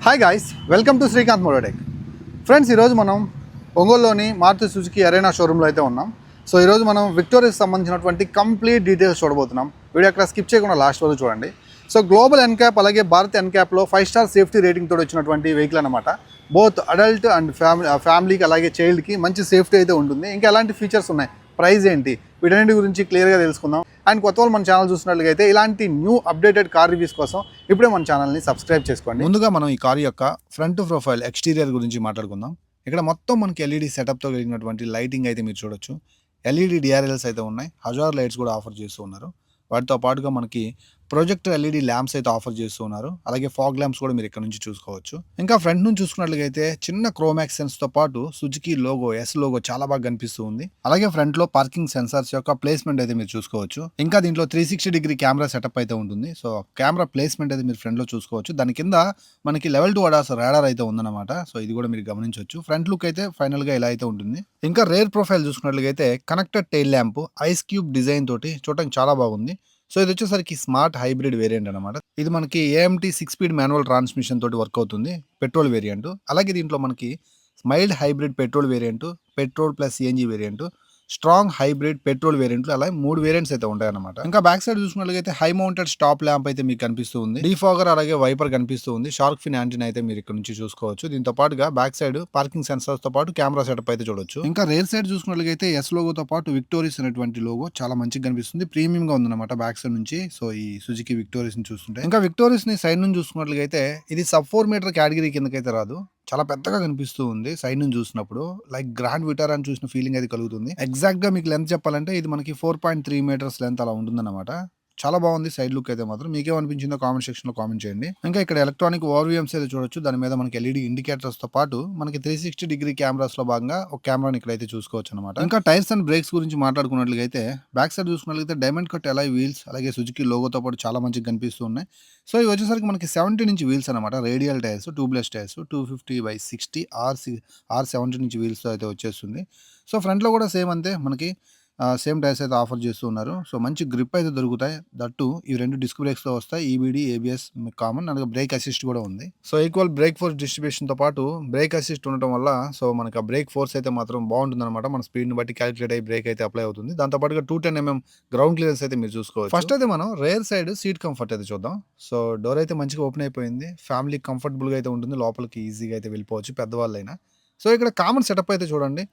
Hi guys, welcome to Srikanth Mototech. Friends, ఈరోజు మనం ఒంగోలులోని మారుతి సుజుకి అరేనా షోరూంలో అయితే ఉన్నాం. సో ఈరోజు మనం విక్టోరియాకి సంబంధించినటువంటి కంప్లీట్ డీటెయిల్స్ చూడబోతున్నాం. వీడియో అక్కడ స్కిప్ చేయకుండా లాస్ట్ వరకు చూడండి. సో గ్లోబల్ ఎన్క్యాప్ అలాగే భారత్ ఎన్క్యాప్లో 5 స్టార్ సేఫ్టీ రేటింగ్ తోటి వచ్చినటువంటి వెహికల్ అనమాట. బోత్ అడల్ట్ అండ్ ఫ్యామిలీకి అలాగే చైల్డ్కి మంచి సేఫ్టీ అయితే ఉంటుంది. ఇంకా ఎలాంటి ఫీచర్స్ ఉన్నాయి, ప్రైస్ ఏంటి, వీటన్నిటి గురించి క్లియర్గా తెలుసుకుందాం. అండ్ కొత్త వాళ్ళు మన ఛానల్ చూసినట్లయితే ఇలాంటి న్యూ అప్డేటెడ్ కార్ రివ్యూస్ కోసం ఇప్పుడే మన ఛానల్ని సబ్స్క్రైబ్ చేసుకోండి. ముందుగా మనం ఈ కార్ యొక్క ఫ్రంట్ ప్రొఫైల్ ఎక్స్టీరియర్ గురించి మాట్లాడుకుందాం. ఇక్కడ మొత్తం మనకి ఎల్ఈడి సెటప్తో కలిగినటువంటి లైటింగ్ అయితే మీరు చూడొచ్చు. ఎల్ఈడి డిఆర్ఎల్స్ అయితే ఉన్నాయి. హజార్ లైట్స్ కూడా ఆఫర్ చేస్తూ ఉన్నారు. వాటితో పాటుగా మనకి ప్రొజెక్టర్ ఎల్ఈడి ల్యాంప్స్ అయితే ఆఫర్ చేస్తూ ఉన్నారు. అలాగే ఫాగ్ ల్యాంప్స్ కూడా మీరు ఇక్కడ నుంచి చూసుకోవచ్చు. ఇంకా ఫ్రంట్ నుంచి చూసుకున్నట్లయితే చిన్న క్రోమాక్స్ సెన్స్ తో పాటు సుజుకి లోగో, ఎస్ లోగో చాలా బాగా కనిపిస్తూ ఉంది. అలాగే ఫ్రంట్ లో పార్కింగ్ సెన్సార్స్ యొక్క ప్లేస్మెంట్ అయితే మీరు చూసుకోవచ్చు. ఇంకా దీంట్లో 360 డిగ్రీ కెమెరా సెటప్ అయితే ఉంటుంది. సో కెమెరా ప్లేస్మెంట్ అయితే మీరు ఫ్రంట్ లో చూసుకోవచ్చు. దాని కింద మనకి లెవెల్ 2 అడాస్ రాడార్ అయితే ఉందన్నమాట. సో ఇది కూడా మీరు గమనించవచ్చు. ఫ్రంట్ లుక్ అయితే ఫైనల్ గా ఇలా అయితే ఉంటుంది. ఇంకా రేర్ ప్రొఫైల్ చూసుకున్నట్లయితే connected tail lamp ice cube design తోటి చూడటానికి చాలా బాగుంది. సో ఇది వచ్చేసరికి స్మార్ట్ హైబ్రిడ్ వేరియంట్ అనమాట. ఇది మనకి ఏఎంటీ 6 స్పీడ్ మాన్యువల్ ట్రాన్స్మిషన్ తోటి వర్క్ అవుతుంది. Petrol variant. అలాగే దీంట్లో మనకి mild hybrid petrol variant, petrol plus CNG variant, strong hybrid petrol వేరియంట్లు, అలా 3 వేరియంట్స్ అయితే ఉంటాయన్నమాట. ఇంకా బ్యాక్ సైడ్ చూసుకున్నట్లయితే హై మౌంటెడ్ స్టాప్ ల్యాంప్ అయితే మీకు కనిపిస్తూ ఉంది. డీఫాగర్ అలాగే వైపర్ కనిపిస్తూ ఉంది. షార్క్ ఫిన్ యాంటీనా అయితే మీరు ఇక్కడ నుంచి చూసుకోవచ్చు. దీంతో పాటుగా బ్యాక్ సైడ్ పార్కింగ్ సెన్సార్స్ తో పాటు కెమెరా సెటప్ అయితే చూడొచ్చు. ఇంకా రేర్ సైడ్ చూసుకున్నట్లయితే ఎస్ లోగోతో పాటు విక్టోరియస్ అనేటువంటి లోగో చాలా మంచిగా కనిపిస్తుంది. ప్రీమియం గా ఉందన్నమాట బ్యాక్ సైడ్ నుంచి. సో ఈ సుజుకి విక్టోరియస్ ని చూస్తుంటే, ఇంకా విక్టోరియస్ ని సైడ్ నుంచి చూసుకున్నట్లయితే ఇది సబ్ 4 మీటర్ కేటగిరీ కిందకైతే రాదు. చాలా పెద్దగా కనిపిస్తూ ఉంది సైడ్ నుంచి చూసినప్పుడు. లైక్ గ్రాండ్ విటారా అని చూసిన ఫీలింగ్ అయితే కలుగుతుంది. ఎగ్జాక్ట్ గా మీకు లెంత్ చెప్పాలంటే ఇది మనకి 4.3 మీటర్స్ లెంత్ అలా ఉంటుందన్నమాట. చాలా బాగుంది సైడ్ లుక్ అయితే మాత్రం. మీకేమనిపించిందో కామెంట్ సెక్షన్ లో కామెంట్ చేయండి. ఇంకా ఇక్కడ ఎలక్ట్రానిక్ ఓవర్వ్యూమ్స్ అయితే చూడొచ్చు. దాని మీద మనకి ఎల్ఈడి ఇండికేటర్స్ తో పాటు మనకి 360 డిగ్రీ కెమెరాస్ లో భాగంగా ఒక కెమెరాని ఇక్కడ అయితే చూసుకోవచ్చు అనమాట. ఇంకా టైర్స్ అండ్ బ్రేక్స్ గురించి మాట్లాడుకున్నట్లయితే బ్యాక్ సైడ్ చూసుకున్నట్లయితే డైమండ్ కట్ అలాయ్ వీల్స్ అలాగే సుజుకి లోగోతో పాటు చాలా మంచిగా కనిపిస్తూ ఉన్నాయి. సో ఇవి వచ్చేసరికి మనకి 70 నుంచి వీల్స్ అనమాట. Radial tyres, tubeless tyres 250/60 R70 నుంచి వీల్స్ తో అయితే వచ్చేస్తుంది. సో ఫ్రంట్ లో కూడా సేమ్ అంతే మనకి సేమ్ టైర్స్ అయితే ఆఫర్ చేస్తూ ఉన్నారు. సో మంచి గ్రిప్ అయితే దొరుకుతాయి. దట్టు ఈ 2 డిస్క్ బ్రేక్స్ తో వస్తాయి. ఈబిడి, ఏబిఎస్ కామన్, అలాగే బ్రేక్ అసిస్ట్ కూడా ఉంది. So equal break force distribution తో పాటు బ్రేక్ అసిస్ట్ ఉండటం వల్ల సో మనకి ఆ బ్రేక్ ఫోర్స్ అయితే మాత్రం బాగుంటుంది అనమాట. మన స్పీడ్ ని బట్టి క్యాలిక్యులేట్ అయ్యి బ్రేక్ అయితే అప్లై అవుతుంది. దాంతో పాటుగా 210 mm గ్రౌండ్ క్లియరెన్స్ అయితే మీరు చూసుకోవచ్చు. ఫస్ట్ అయితే మనం రేర్ సైడ్ సీట్ కంఫర్ట్ అయితే చూద్దాం. సో డోర్ అయితే మంచిగా ఓపెన్ అయిపోయింది. ఫ్యామిలీ కంఫర్టబుల్ గా అయితే ఉంటుంది. లోపలికి ఈజీగా అయితే వెళ్ళిపోవచ్చు పెద్దవాళ్ళైనా. సో ఇక్కడ కామన్ సెటప్ అయితే చూడండి.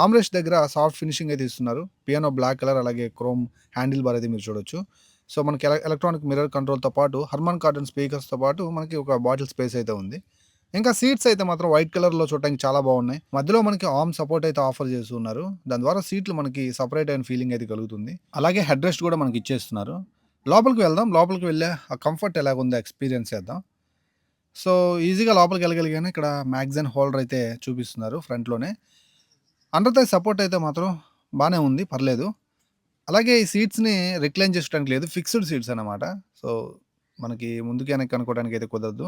ఆమ్రెస్ట్ దగ్గర సాఫ్ట్ ఫినిషింగ్ అయితే ఇస్తున్నారు. పియానో బ్లాక్ కలర్ అలాగే క్రోమ్ హ్యాండిల్ బార్ అయితే మీరు చూడొచ్చు. సో మనకి ఎలక్ట్రానిక్ మిర్రర్ కంట్రోల్తో పాటు హర్మన్ కార్డన్ స్పీకర్స్తో పాటు మనకి ఒక బాటిల్ స్పేస్ అయితే ఉంది. ఇంకా సీట్స్ అయితే మాత్రం వైట్ కలర్లో చూడటానికి చాలా బాగున్నాయి. మధ్యలో మనకి ఆర్మ్ సపోర్ట్ అయితే ఆఫర్ చేస్తున్నారు. దాని ద్వారా సీట్లు మనకి సపరేట్ అయిన ఫీలింగ్ అయితే కలుగుతుంది. అలాగే హెడ్ రెస్ట్ కూడా మనకి ఇచ్చేస్తున్నారు. లోపలికి వెళ్దాం. లోపలికి వెళ్ళే ఆ కంఫర్ట్ ఎలాగుందో ఎక్స్పీరియన్స్ చేద్దాం. సో ఈజీగా లోపలికి వెళ్ళగలిగానే ఇక్కడ మ్యాగజైన్ హోల్డర్ అయితే చూపిస్తున్నారు ఫ్రంట్లోనే. అండర్ థై సపోర్ట్ అయితే మాత్రం బాగానే ఉంది, పర్లేదు. అలాగే ఈ సీట్స్‌ని రిక్లైన్ చేసుకోవడానికి లేదు. ఫిక్స్డ్ సీట్స్ అనమాట. సో మనకి ముందుకి వెనక్కి అనుకోవడానికి అయితే కుదరదు.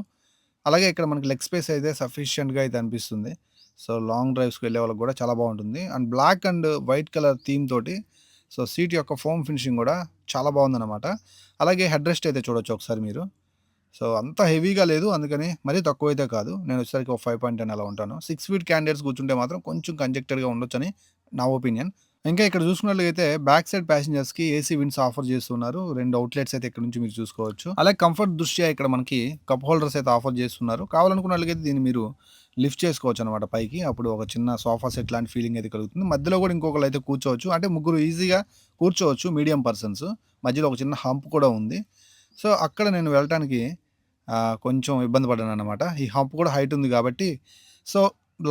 అలాగే ఇక్కడ మనకి లెగ్ స్పేస్ అయితే సఫిషియెంట్‌గా అయితే అనిపిస్తుంది. సో లాంగ్ డ్రైవ్స్‌కి వెళ్ళే వాళ్ళకి కూడా చాలా బాగుంటుంది. And black and white colour theme తోటి సో సీట్ యొక్క ఫోమ్ ఫినిషింగ్ కూడా చాలా బాగుందన్నమాట. అలాగే హెడ్ రెస్ట్ అయితే చూడొచ్చు ఒకసారి మీరు. సో అంత హెవీగా లేదు, అందుకని మరీ తక్కువైతే కాదు. నేను వచ్చేసరికి ఒక 5.10 అలా ఉంటాను. 6 ఫీట్ క్యాండిడేట్స్ కూర్చుంటే మాత్రం కొంచెం కంజెక్టెడ్‌గా ఉండొచ్చని నా ఒపీనియన్. ఇంకా ఇక్కడ చూసుకున్నట్లయితే బ్యాక్ సైడ్ ప్యాసింజర్స్‌కి ఏసీ విండ్స్ ఆఫర్ చేస్తున్నారు. 2 అవుట్లెట్స్ అయితే ఇక్కడ నుంచి మీరు చూసుకోవచ్చు. అలాగే కంఫర్ట్ దృష్ట్యా ఇక్కడ మనకి కప్ హోల్డర్స్ అయితే ఆఫర్ చేస్తున్నారు. కావాలనుకున్నట్లయితే దీన్ని మీరు లిఫ్ట్ చేసుకోవచ్చు అనమాట పైకి. అప్పుడు ఒక చిన్న సోఫా సెట్ లాంటి ఫీలింగ్ అయితే కలుగుతుంది. మధ్యలో కూడా ఇంకొకళ్ళు అయితే కూర్చోవచ్చు. అంటే ముగ్గురు ఈజీగా కూర్చోవచ్చు మీడియం పర్సన్స్. మధ్యలో ఒక చిన్న హంప్ కూడా ఉంది. సో అక్కడ నేను వెళ్ళటానికి కొంచెం ఇబ్బంది పడ్డాననమాట. ఈ హంప్ కూడా హైట్ ఉంది కాబట్టి. సో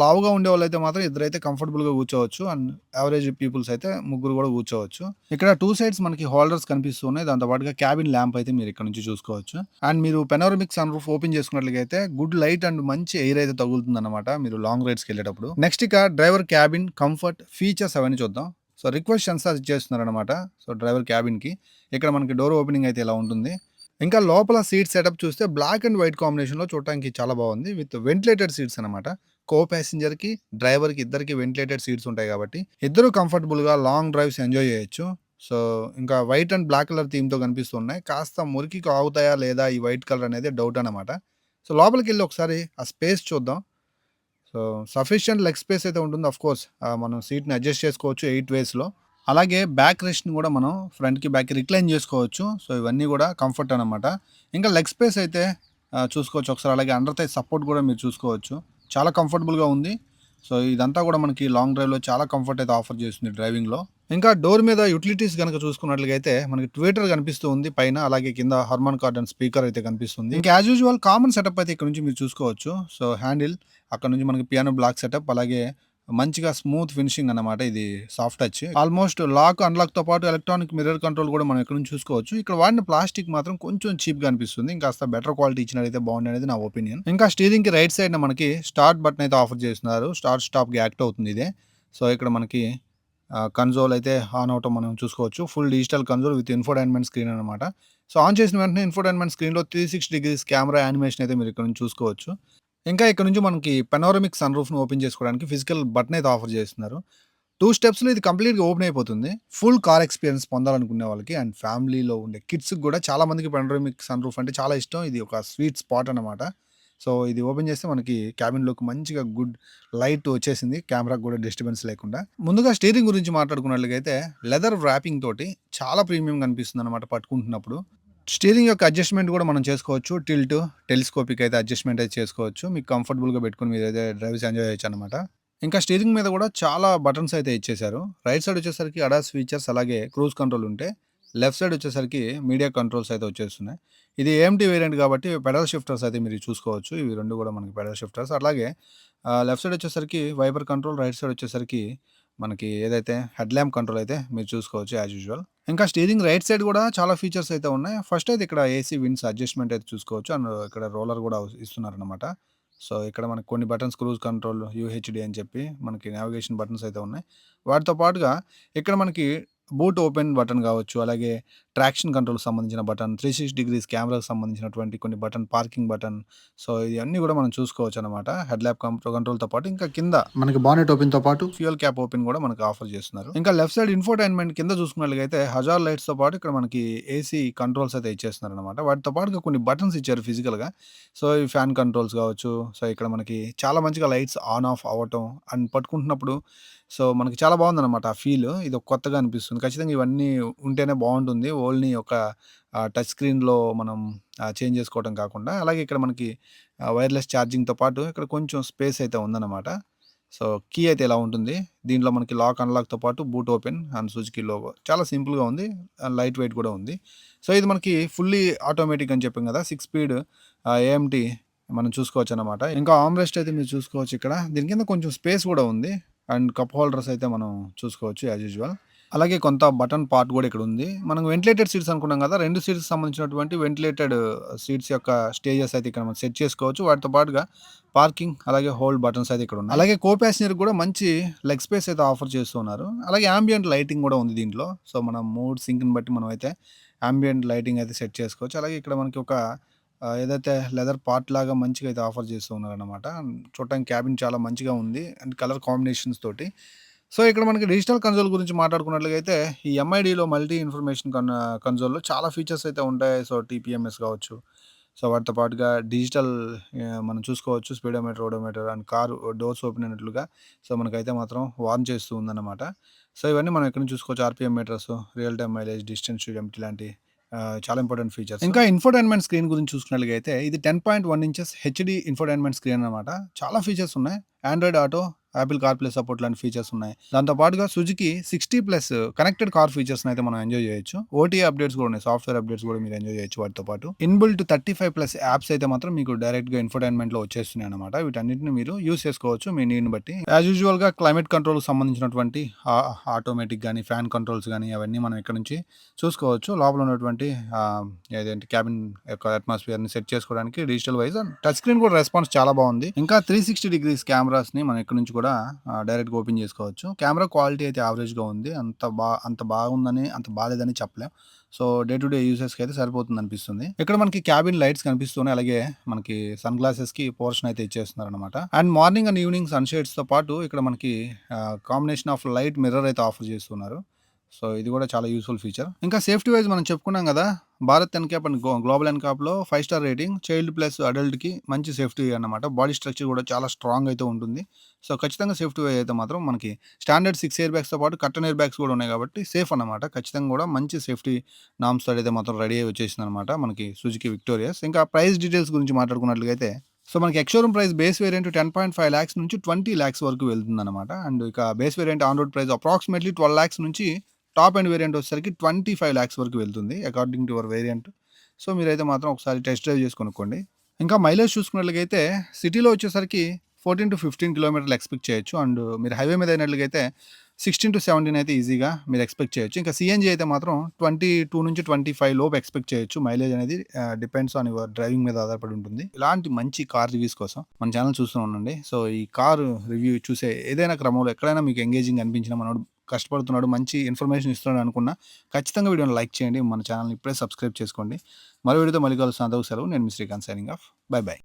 లావుగా ఉండేవాళ్ళైతే మాత్రం ఇద్దరైతే కంఫర్టబుల్‌గా కూర్చోవచ్చు. అండ్ యావరేజ్ పీపుల్స్ అయితే ముగ్గురు కూడా కూర్చోవచ్చు. ఇక్కడ 2 సైడ్స్ మనకి హోల్డర్స్ కనిపిస్తూ ఉన్నాయి. దాంతో పాటుగా క్యాబిన్ ల్యాంప్ అయితే మీరు ఇక్కడ నుంచి చూసుకోవచ్చు. అండ్ మీరు పెనోరమిక్ సన్ రూఫ్ ఓపెన్ చేసుకున్నట్లయితే గుడ్ లైట్ అండ్ మంచి ఎయిర్ అయితే తగులుతుందన్నమాట మీరు లాంగ్ రైడ్స్‌కి వెళ్ళేటప్పుడు. నెక్స్ట్ ఇక డ్రైవర్ క్యాబిన్ కంఫర్ట్ ఫీచర్స్ అవన్నీ చూద్దాం. సో రిక్వెస్ట్ సెన్సార్ ఇచ్చేస్తున్నారనమాట. సో డ్రైవర్ క్యాబిన్‌కి ఇక్కడ మనకి డోర్ ఓపెనింగ్ అయితే ఇలా ఉంటుంది. ఇంకా లోపల సీట్ సెటప్ చూస్తే బ్లాక్ అండ్ వైట్ కాంబినేషన్‌లో చూడటానికి చాలా బాగుంది. విత్ వెంటిలేటెడ్ సీట్స్ అనమాట. కో ప్యాసింజర్‌కి, డ్రైవర్‌కి ఇద్దరికి వెంటిలేటెడ్ సీట్స్ ఉంటాయి కాబట్టి ఇద్దరు కంఫర్టబుల్‌గా లాంగ్ డ్రైవ్స్ ఎంజాయ్ చేయొచ్చు. సో ఇంకా వైట్ అండ్ బ్లాక్ కలర్ థీమ్‌తో కనిపిస్తున్నాయి. కాస్త మురికికి ఆగుతాయా లేదా ఈ వైట్ కలర్ అనేది డౌట్ అనమాట. సో లోపలికెళ్ళి ఒకసారి ఆ స్పేస్ చూద్దాం. సో సఫిషియంట్ లెగ్ స్పేస్ అయితే ఉంటుంది. ఆఫ్‌కోర్స్ మనం సీట్‌ని అడ్జస్ట్ చేసుకోవచ్చు 8 వేస్‌లో. అలాగే బ్యాక్ రెస్ట్‌ని గూడా మనం ఫ్రంట్‌కి, బ్యాక్‌కి రిక్లైన్ జేసుకోవచ్చు. సో ఇవన్నీ గూడా కంఫర్ట్ అనమాట. ఇంకా లెగ్ స్పేస్ అయితే చూసుకోవచ్చు ఒకసారి. అలాగే అండర్ థై సపోర్ట్ గూడా మీరు చూసుకోవచ్చు. చాలా కంఫర్టబుల్‌గా ఉంది. సో ఇదంతా గూడా మనకి లాంగ్ డ్రైవ్‌లో చాలా కంఫర్ట్ అయితే ఆఫర్ చేస్తుంది డ్రైవింగ్‌లో. ఇంకా డోర్ మీద యుటిలిటీస్ గనక చూసుకున్నట్లయితే మనకి ట్విటర్ కనిపిస్తూ ఉంది పైన. అలాగే కింద హర్మాన్ కార్డన్ స్పీకర్ అయితే కనిపిస్తుంది. ఇంకా యాజ్ యూజువల్ కామన్ సెటప్ అయితే ఇక్కడ నుంచి మీరు చూసుకోవచ్చు. సో హ్యాండిల్ అక్కడ నుంచి మనకి పియానో బ్లాక్ సెటప్, అలాగే మంచిగా స్మూత్ ఫినిషింగ్ అన్నమాట. ఇది సాఫ్ట్ టచ్. ఆల్మోస్ట్ లాక్, అన్‌లాక్‌తో పాటు ఎలక్ట్రానిక్ మిర్రర్ కంట్రోల్ కూడా మనం ఇక్కడ నుంచి చూసుకోవచ్చు. ఇక్కడ వాడిన ప్లాస్టిక్ మాత్రం కొంచెం చీప్‌గా అనిపిస్తుంది. ఇంకాస్త బెటర్ క్వాలిటీ ఇచ్చినట్టయితే బాగుండనేది నా ఒపీనియన్. ఇంకా స్టీరింగ్‌కి రైట్ సైడ్‌న మనకి స్టార్ట్ బటన్ అయితే ఆఫర్ చేస్తున్నారు. స్టార్ట్, స్టాప్‌కి యాక్ట్ అవుతుంది ఇదే. సో ఇక్కడ మనకి కన్సోల్ అయితే ఆన్ అవ్వటం మనం చూసుకోవచ్చు. Full digital console with infotainment screen అనమాట. సో ఆన్ చేసిన వెంటనే ఇన్ఫోటైన్మెంట్ స్క్రీన్‌లో 360 డిగ్రీస్ కెమెరా యానిమేషన్ అయితే మీరు ఇక్కడ నుంచి చూసుకోవచ్చు. ఇంకా ఇక్కడ నుంచి మనకి పెనోరమిక్ సన్ రూఫ్‌ని ఓపెన్ చేసుకోవడానికి ఫిజికల్ బటన్ అయితే ఆఫర్ చేస్తున్నారు. 2 స్టెప్స్‌లో ఇది కంప్లీట్‌గా ఓపెన్ అయిపోతుంది. ఫుల్ కార్ ఎక్స్‌పీరియన్స్ పొందాలనుకునే వాళ్ళకి అండ్ ఫ్యామిలీలో ఉండే కిడ్స్‌కి గూడా చాలా మందికి పెనోరమిక్ సన్ రూఫ్ అంటే చాలా ఇష్టం. ఇది ఒక స్వీట్ స్పాట్ అనమాట. సో ఇది ఓపెన్ చేస్తే మనకి క్యాబిన్‌లోకి మంచిగా గుడ్ లైట్ వచ్చేసింది. కెమెరాకి గూడా డిస్టర్బెన్స్ లేకుండా. ముందుగా స్టీరింగ్ గురించి మాట్లాడుకున్నట్లయితే లెదర్ వ్రాపింగ్ తోటి చాలా ప్రీమియంగా అనిపిస్తుందనమాట పట్టుకుంటున్నప్పుడు. స్టీరింగ్ యొక్క అడ్జస్ట్‌మెంట్ గూడా మనం చేసుకోవచ్చు. టిల్ట్, టెలిస్కోపిక్ అయితే అడ్జస్ట్‌మెంట్ అయితే చేసుకోవచ్చు. మీకు కంఫర్టబుల్‌గా పెట్టుకొని మీరైతే డ్రైవ్స్ ఎంజాయ్ చేయొచ్చనమాట. ఇంకా స్టీరింగ్ మీద గూడా చాలా బటన్స్ అయితే ఇచ్చేశారు. రైట్ సైడ్ వచ్చేసరికి అడాస్ ఫీచర్స్, అలాగే క్రూజ్ కంట్రోల్ ఉంటే, లెఫ్ట్ సైడ్ వచ్చేసరికి మీడియా కంట్రోల్స్ అయితే వచ్చేస్తున్నాయి. ఇది ఏఎంటీ వేరియంట్ కాబట్టి పెడల్ షిఫ్టర్స్ అయితే మీరు చూసుకోవచ్చు. ఇవి 2 గూడా మనకి పెడల్ షిఫ్టర్స్. అలాగే లెఫ్ట్ సైడ్ వచ్చేసరికి వైపర్ కంట్రోల్, రైట్ సైడ్ వచ్చేసరికి మనకి ఏదైతే హెడ్ ల్యాంప్ కంట్రోల్ అయితే మీరు చూసుకోవచ్చు యాజ్ యూజువల్. ఇంకా స్టీరింగ్ రైట్ సైడ్ గూడా చాలా ఫీచర్స్ అయితే ఉన్నాయి. ఫస్ట్ అయితే ఇక్కడ ఏసీ విండ్స్ అడ్జస్ట్‌మెంట్ అయితే చూసుకోవచ్చు. అండ్ ఇక్కడ రోలర్ గూడా ఇస్తున్నారనమాట. సో ఇక్కడ మనకు కొన్ని బటన్స్ క్రూజ్ కంట్రోల్, యూహెచ్‌డి అని చెప్పి మనకి నావిగేషన్ బటన్స్ అయితే ఉన్నాయి. వాటితో పాటుగా ఇక్కడ మనకి బూట్ ఓపెన్ బటన్ కావచ్చు, అలాగే ట్రాక్షన్ కంట్రోల్‌కి సంబంధించిన బటన్, 360 డిగ్రీస్ కెమెరాకి సంబంధించినటువంటి కొన్ని బటన్, పార్కింగ్ బటన్. సో ఇయన్నీ కూడా మనం చూసుకోవచ్చనమాట. హెడ్ ల్యాంప్ కంట్రోల్‌తో పాటు ఇంకా కింద మనకి బానెట్ ఓపెన్‌తో పాటు ఫ్యూయల్ క్యాప్ ఓపెన్ కూడా మనకు ఆఫర్ చేస్తున్నారు. ఇంకా లెఫ్ట్ సైడ్ ఇన్ఫోటైన్మెంట్ కింద చూసుకున్నట్లయితే హజార్ లైట్స్‌తో పాటు ఇక్కడ మనకి ఏసీ కంట్రోల్స్ అయితే ఇచ్చేస్తున్నారనమాట. వాటితో పాటుగా కొన్ని బటన్స్ ఇచ్చారు ఫిజికల్‌గా. సో ఈ ఫ్యాన్ కంట్రోల్స్ కావచ్చు. సో ఇక్కడ మనకి చాలా మంచిగా లైట్స్ ఆన్ ఆఫ్ అవ్వటం అండ్ పట్టుకుంటున్నప్పుడు సో మనకి చాలా బాగుందనమాట ఆ ఫీల్. ఇది ఒక కొత్తగా అనిపిస్తుంది. ఖచ్చితంగా ఇవన్నీ ఉంటేనే బాగుంటుంది. ఓన్లీ ఒక టచ్ స్క్రీన్‌లో మనం చేంజ్ చేసుకోవడం కాకుండా, అలాగే ఇక్కడ మనకి వైర్‌లెస్ ఛార్జింగ్‌తో పాటు ఇక్కడ కొంచెం స్పేస్ అయితే ఉందన్నమాట. సో కీ అయితే ఇలా ఉంటుంది. దీంట్లో మనకి లాక్, అన్‌లాక్‌తో పాటు boot open and Suzuki logo. చాలా సింపుల్‌గా ఉంది. అండ్ లైట్ వెయిట్ కూడా ఉంది. సో ఇది మనకి ఫుల్లీ ఆటోమేటిక్ అని చెప్పాం కదా! 6 స్పీడ్ ఏఎంటీ మనం చూసుకోవచ్చనమాట. ఇంకా ఆర్మ్ రెస్ట్ అయితే మీరు చూసుకోవచ్చు ఇక్కడ. దీని కింద కొంచెం స్పేస్ కూడా ఉంది. అండ్ కప్ హోల్డర్స్ అయితే మనం చూసుకోవచ్చు యాజ్ యూజువల్. అలాగే కొంత బటన్ పార్ట్ కూడా ఇక్కడ ఉంది. మనం వెంటిలేటెడ్ సీట్స్ అనుకున్నాం కదా! 2 సీట్స్‌కి సంబంధించినటువంటి వెంటిలేటెడ్ సీట్స్ యొక్క స్టేజెస్ అయితే ఇక్కడ మనం సెట్ చేసుకోవచ్చు. వాటితో పాటుగా పార్కింగ్, అలాగే హోల్డ్ బటన్స్ అయితే ఇక్కడ ఉన్నాయి. అలాగే కో ప్యాసింజర్‌కి కూడా మంచి లెగ్ స్పేస్ అయితే ఆఫర్ చేస్తున్నారు. అలాగే యాంబియంట్ లైటింగ్ కూడా ఉంది దీంట్లో. సో మన మూడ్ సింక్‌ని బట్టి మనం అయితే యాంబియంట్ లైటింగ్ అయితే సెట్ చేసుకోవచ్చు. అలాగే ఇక్కడ మనకి ఒక ఏదైతే లెదర్ పార్ట్ లాగా మంచిగా అయితే ఆఫర్ చేస్తూ ఉన్నారనమాట. చూడటానికి క్యాబిన్ చాలా మంచిగా ఉంది అండ్ కలర్ కాంబినేషన్స్ తోటి. సో ఇక్కడ మనకి డిజిటల్ కన్సోల్ గురించి మాట్లాడుకున్నట్లయితే ఈ ఎంఐడీలో మల్టీ ఇన్ఫర్మేషన్ కన్సోల్‌లో చాలా ఫీచర్స్ అయితే ఉంటాయి. సో టీపీఎంఎస్ కావచ్చు. సో వాటితో పాటుగా డిజిటల్ మనం చూసుకోవచ్చు speedometer, odometer and car doors open అయినట్లుగా. సో మనకైతే మాత్రం వార్న్ చేస్తూ ఉందన్నమాట. సో ఇవన్నీ మనం ఎక్కడి నుంచి చూసుకోవచ్చు. RPM meters, real time mileage, distance to empty లాంటి చాలా ఇంపార్టెంట్ ఫీచర్స్. ఇంకా ఇన్ఫోటైన్మెంట్ స్క్రీన్ గురించి చూసుకున్నట్లయితే ఇది 10.1 ఇంచెస్ హెచ్‌డీ ఇన్ఫోటైన్మెంట్ స్క్రీన్ అనమాట. చాలా ఫీచర్స్ ఉన్నాయి. Android auto, Apple CarPlay support లాంటి ఫీచర్స్ ఉన్నాయి. దాంతో పాటుగా సుజుకి 60+ కనెక్టెడ్ కార్ ఫీచర్స్‌ని అయితే మనం ఎంజాయ్ చేయొచ్చు. ఓటీఏ అప్డేట్స్ కూడా ఉన్నాయి. సాఫ్ట్‌వేర్ అప్డేట్స్ కూడా మీరు ఎంజాయ్ చేయొచ్చు వాటితో పాటు. ఇన్‌బిల్ట్ 35+ యాప్స్ అయితే మాత్రం మీకు డైరెక్ట్‌గా ఇన్ఫోటైన్మెంట్‌లో వచ్చేస్తున్నాయి అనమాట. వీటన్నిటిని మీరు యూజ్ చేసుకోవచ్చు మీ నీడ్‌ని బట్టి. యాజ్ యూజువల్‌గా క్లైమేట్ కంట్రోల్‌కి సంబంధించినటువంటి ఆటోమేటిక్ గాని, ఫ్యాన్ కంట్రోల్స్ గాని అవన్నీ మనం ఇక్కడ నుంచి చూసుకోవచ్చు. లోపల ఉన్నటువంటి ఏదేంటి క్యాబిన్ యొక్క అట్మాస్ఫియర్‌ని సెట్ చేసుకోవడానికి digital wise and touch screen కూడా రెస్పాన్స్ చాలా బాగుంది. ఇంకా 360 డిగ్రీస్ కెమెరాస్‌ని మనం ఇక్కడ నుంచి కూడా డైరెక్ట్‌గా ఓపెన్ చేసుకోవచ్చు. కెమెరా క్వాలిటీ అయితే యావరేజ్‌గా ఉంది. అంత బాగుందని, అంత బాలేదని చెప్పలేం. సో డే టు డే యూజెస్‌కి అయితే సరిపోతుందనిపిస్తుంది. ఇక్కడ మనకి క్యాబిన్ లైట్స్ కనిపిస్తున్నాయి. అలాగే మనకి సన్ గ్లాసెస్‌కి పోర్షన్ అయితే ఇచ్చేస్తున్నారనమాట. And morning and evening sun షేడ్స్‌తో పాటు ఇక్కడ మనకి కాంబినేషన్ ఆఫ్ లైట్ మిర్రర్ అయితే ఆఫర్ చేస్తున్నారు. సో ఇది కూడా చాలా యూస్ఫుల్ ఫీచర్. ఇంకా సేఫ్టీ వైజ్ మనం చెప్పుకున్నాం కదా, భారత్ ఎన్క్యాప్ అండ్ గ్లోబల్ ఎన్క్యాప్లో 5 స్టార్ రేటింగ్, చైల్డ్ ప్లస్ అడల్ట్కి మంచి సేఫ్టీ అన్నమాట. బాడీ స్ట్రక్చర్ కూడా చాలా స్ట్రాంగ్ అయితే ఉంటుంది. సో ఖచ్చితంగా సేఫ్టీ వైజ్ అయితే మాత్రం మనకి స్టాండర్డ్ 6 ఎయిర్ బ్యాగ్స్తో పాటు కర్టన్ ఎయిర్ బ్యాగ్స్ కూడా ఉన్నాయి కాబట్టి సేఫ్ అన్నమాట. ఖచ్చితంగా కూడా మంచి సేఫ్టీ నామ్స్ అయితే మాత్రం రెడీ అయ్యి వచ్చేసింది అనమాట మనకి సుజుకి విక్టోరియస్. ఇంకా ప్రైస్ డీటెయిల్స్ గురించి మాట్లాడుకున్నట్లయితే, సో మనకి X-showroom price base variant 10.5 lakhs నుంచి 20 లాక్స్ వరకు వెళ్తుందన్నమాట. అండ్ ఇక base variant on road price approximately 12 lakhs నుంచి టాప్ అండ్ వేరియంట్ వచ్చేసరికి 25 లాక్స్ వరకు వెళ్తుంది according to your variant. So మీరైతే మాత్రం ఒకసారి టెస్ట్ డ్రైవ్ చేసి కొనుక్కోండి. ఇంకా మైలేజ్ చూసుకున్నట్లయితే సిటీలో వచ్చేసరికి 14-15 కిలోమీటర్లు ఎక్స్పెక్ట్ చేయొచ్చు. అండ్ మీరు హైవే మీద అయినట్లయితే 16-17 అయితే ఈజీగా మీరు ఎక్స్పెక్ట్ చేయొచ్చు. ఇంకా సిఎన్జీ అయితే మాత్రం 22-25 లోపు ఎక్స్పెక్ట్ చేయొచ్చు. మైలేజ్ అనేది డిపెండ్స్ ఆన్ యువర్ డ్రైవింగ్ మీద ఆధారపడి ఉంటుంది. ఇలాంటి మంచి కార్ రివ్యూస్ కోసం మన ఛానల్ చూస్తూ ఉండండి. సో ఈ కారు రివ్యూ చూసే ఏదైనా క్రమంలో ఎక్కడైనా మీకు ఎంగేజింగ్ అనిపించిన, మనోడు కష్టపడుతున్నాడు, మంచి ఇన్ఫర్మేషన్ ఇస్తున్నాడు అనుకున్నా ఖచ్చితంగా వీడియోని లైక్ చేయండి. మన ఛానల్ని ఇప్పుడే సబ్స్క్రైబ్ చేసుకోండి. మరో వీడియోతో మళ్ళీ కలుస్తాను. అంతవరకు సెలవు. నేను మీ Srikanth signing off. Bye by.